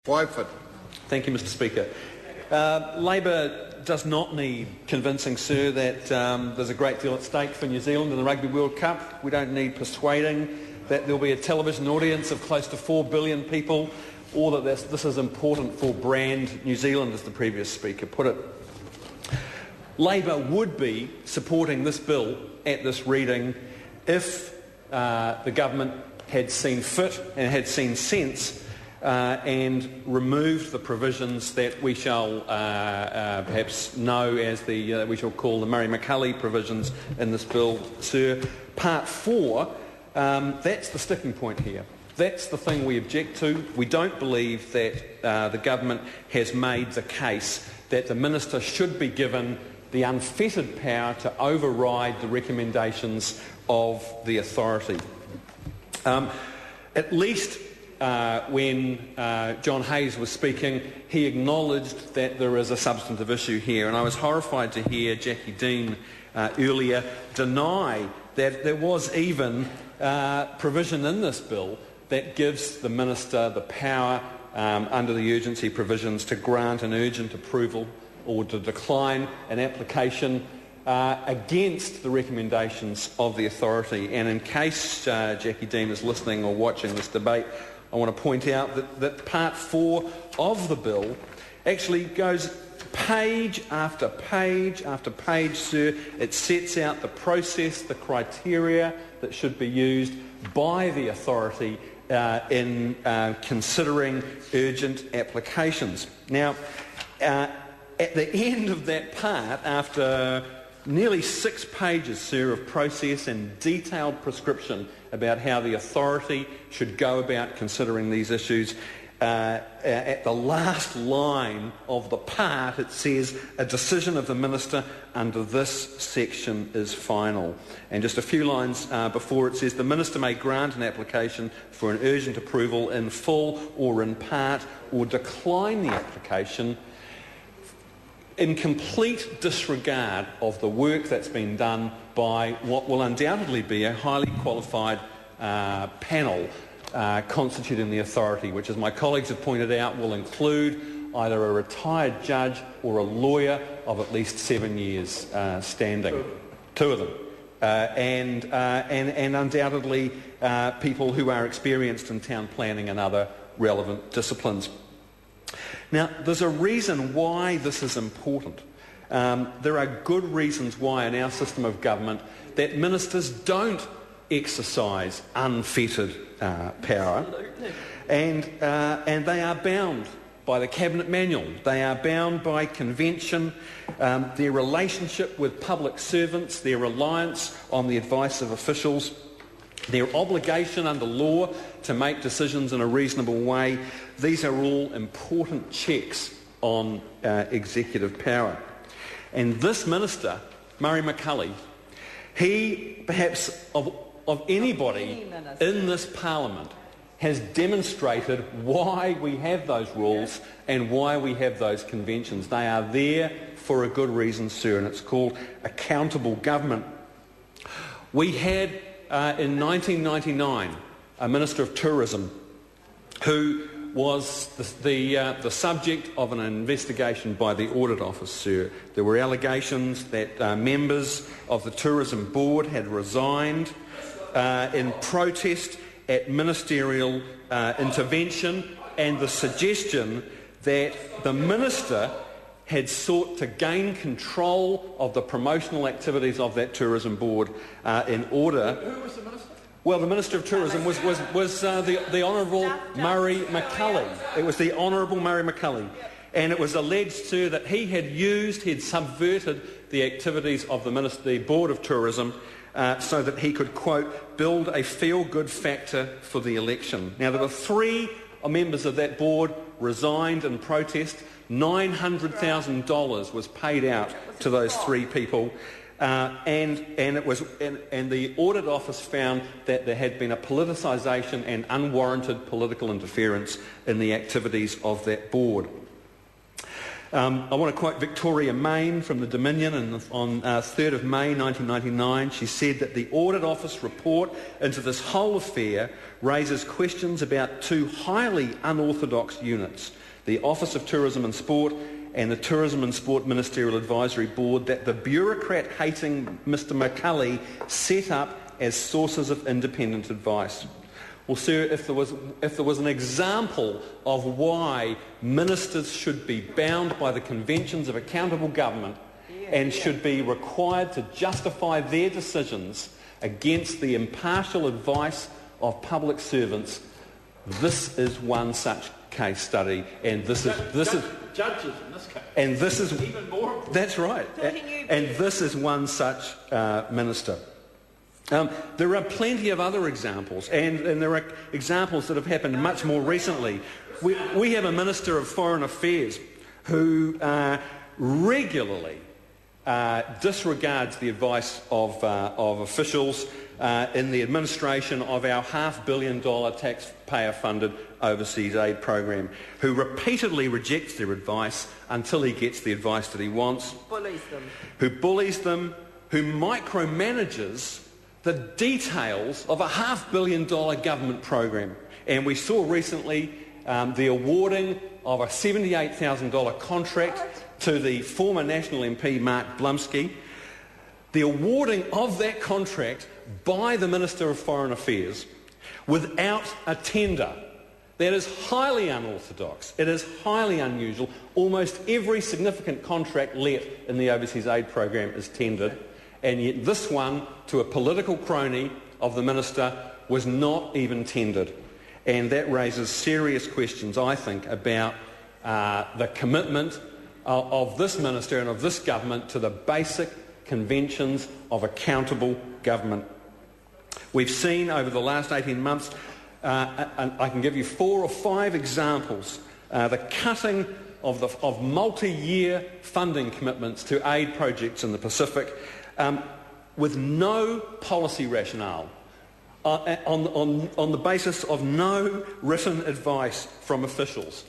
Thank you, Mr Speaker. Labor does not need convincing, sir, that there's a great deal at stake for New Zealand in the Rugby World Cup. We don't need persuading that there'll be a television audience of close to 4 billion people, or that this is important for brand New Zealand, as the previous speaker put it. Labor would be supporting this bill at this reading if the government had seen fit and had seen sense and removed the provisions that we shall perhaps know as we shall call the Murray-McCulley provisions in this bill, sir. Part 4, that's the sticking point here. That's the thing we object to. We don't believe that the government has made the case that the minister should be given the unfettered power to override the recommendations of the authority. At least when John Hayes was speaking, he acknowledged that there is a substantive issue here, and I was horrified to hear Jackie Dean earlier deny that there was even provision in this bill that gives the minister the power under the urgency provisions to grant an urgent approval or to decline an application against the recommendations of the authority. And in case Jackie Dean is listening or watching this debate, I want to point out that Part 4 of the bill actually goes page after page after page, sir. It sets out the process, the criteria that should be used by the authority in considering urgent applications. Now, at the end of that part, after nearly 6 pages, sir, of process and detailed prescription about how the authority should go about considering these issues, at the last line of the part it says, a decision of the minister under this section is final. And just a few lines before it says, the minister may grant an application for an urgent approval in full or in part, or decline the application in complete disregard of the work that's been done by what will undoubtedly be a highly qualified panel constituting the authority, which, as my colleagues have pointed out, will include either a retired judge or a lawyer of at least 7 years standing. Two of them. And undoubtedly people who are experienced in town planning and other relevant disciplines. Now, there's a reason why this is important. There are good reasons why in our system of government that ministers don't exercise unfettered power, and they are bound by the Cabinet Manual. They are bound by convention, their relationship with public servants, their reliance on the advice of officials, their obligation under law to make decisions in a reasonable way. These are all important checks on executive power. And this minister, Murray-McCulley, he, perhaps of anybody in this Parliament, has demonstrated why we have those rules and why we have those conventions. They are there for a good reason, sir, and it's called accountable government. We had, in 1999, a Minister of Tourism who was the subject of an investigation by the Audit Office, sir. There were allegations that members of the Tourism Board had resigned in protest at ministerial intervention, and the suggestion that the minister had sought to gain control of the promotional activities of that tourism board in order. Who was the minister? Well, the Minister of Tourism was the Honourable Murray-McCulley. It was the Honourable Murray-McCulley. And it was alleged, sir, that he had subverted the activities of the Board of Tourism so that he could, quote, build a feel-good factor for the election. Now, there were 3 members of that board resigned in protest. $900,000 was paid out to those 3 people. And the Audit Office found that there had been a politicisation and unwarranted political interference in the activities of that board. I want to quote Victoria Main from the Dominion on 3rd of May 1999. She said that the Audit Office report into this whole affair raises questions about two highly unorthodox units, the Office of Tourism and Sport and the Tourism and Sport Ministerial Advisory Board, that the bureaucrat-hating Mr McCulley set up as sources of independent advice. Well, sir, if there was an example of why ministers should be bound by the conventions of accountable government and should be required to justify their decisions against the impartial advice of public servants, this is one such case study, and this is judges in this case, and this is even more important. That's right, and this is one such minister. There are plenty of other examples, and there are examples that have happened much more recently. We have a Minister of Foreign Affairs who regularly disregards the advice of officials in the administration of our $500 million taxpayer-funded overseas aid program, who repeatedly rejects their advice until he gets the advice that he wants, who bullies them, who micromanages the details of a $500 million government program. And we saw recently the awarding of a $78,000 contract to the former National MP Mark Blumsky. The awarding of that contract by the Minister of Foreign Affairs without a tender. That is highly unorthodox. It is highly unusual. Almost every significant contract let in the overseas aid program is tendered, and yet this one, to a political crony of the minister, was not even tendered. And that raises serious questions, I think, about the commitment of this minister and of this government to the basic conventions of accountable government. We've seen over the last 18 months, and I can give you 4 or 5 examples, the cutting of multi-year funding commitments to aid projects in the Pacific, with no policy rationale, on the basis of no written advice from officials.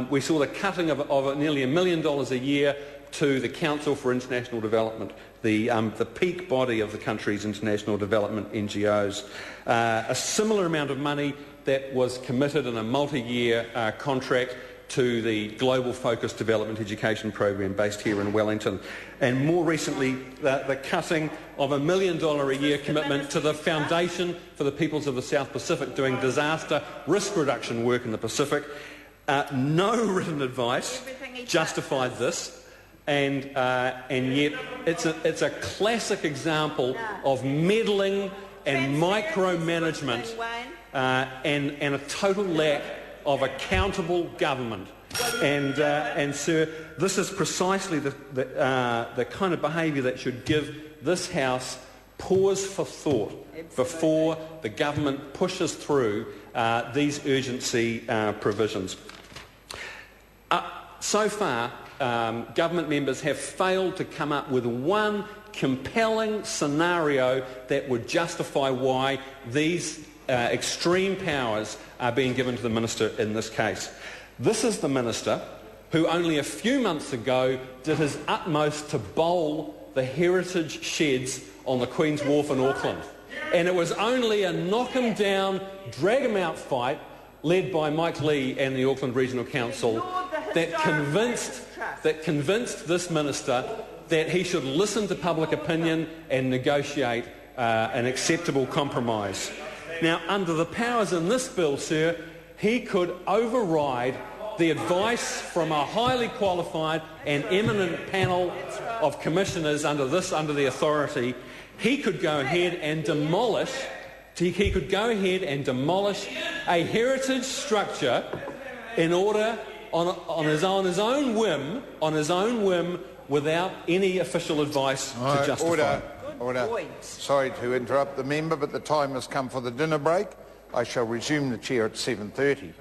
We saw the cutting of nearly $1 million a year to the Council for International Development, the peak body of the country's international development NGOs. A similar amount of money that was committed in a multi-year contract to the Global Focused Development Education Program based here in Wellington. And more recently, the cutting of $1 million a year commitment to the Foundation for the Peoples of the South Pacific doing disaster risk reduction work in the Pacific. No written advice justified this, and yet it's a classic example of meddling and micromanagement and a total lack of accountable government. And sir, this is precisely the kind of behaviour that should give this House pause for thought before the government pushes through these urgency provisions. So far, government members have failed to come up with one compelling scenario that would justify why these extreme powers are being given to the minister in this case. This is the minister who only a few months ago did his utmost to bowl the heritage sheds on the Queen's Wharf in Auckland. And it was only a knock-em-down, drag-em-out fight led by Mike Lee and the Auckland Regional Council that convinced this minister that he should listen to public opinion and negotiate an acceptable compromise. Now, under the powers in this bill, sir, he could override the advice from a highly qualified and eminent panel of commissioners under the authority. He could go ahead and demolish a heritage structure in order on his own whim without any official advice to justify. Order. Sorry to interrupt the member, but the time has come for the dinner break. I shall resume the chair at 7:30.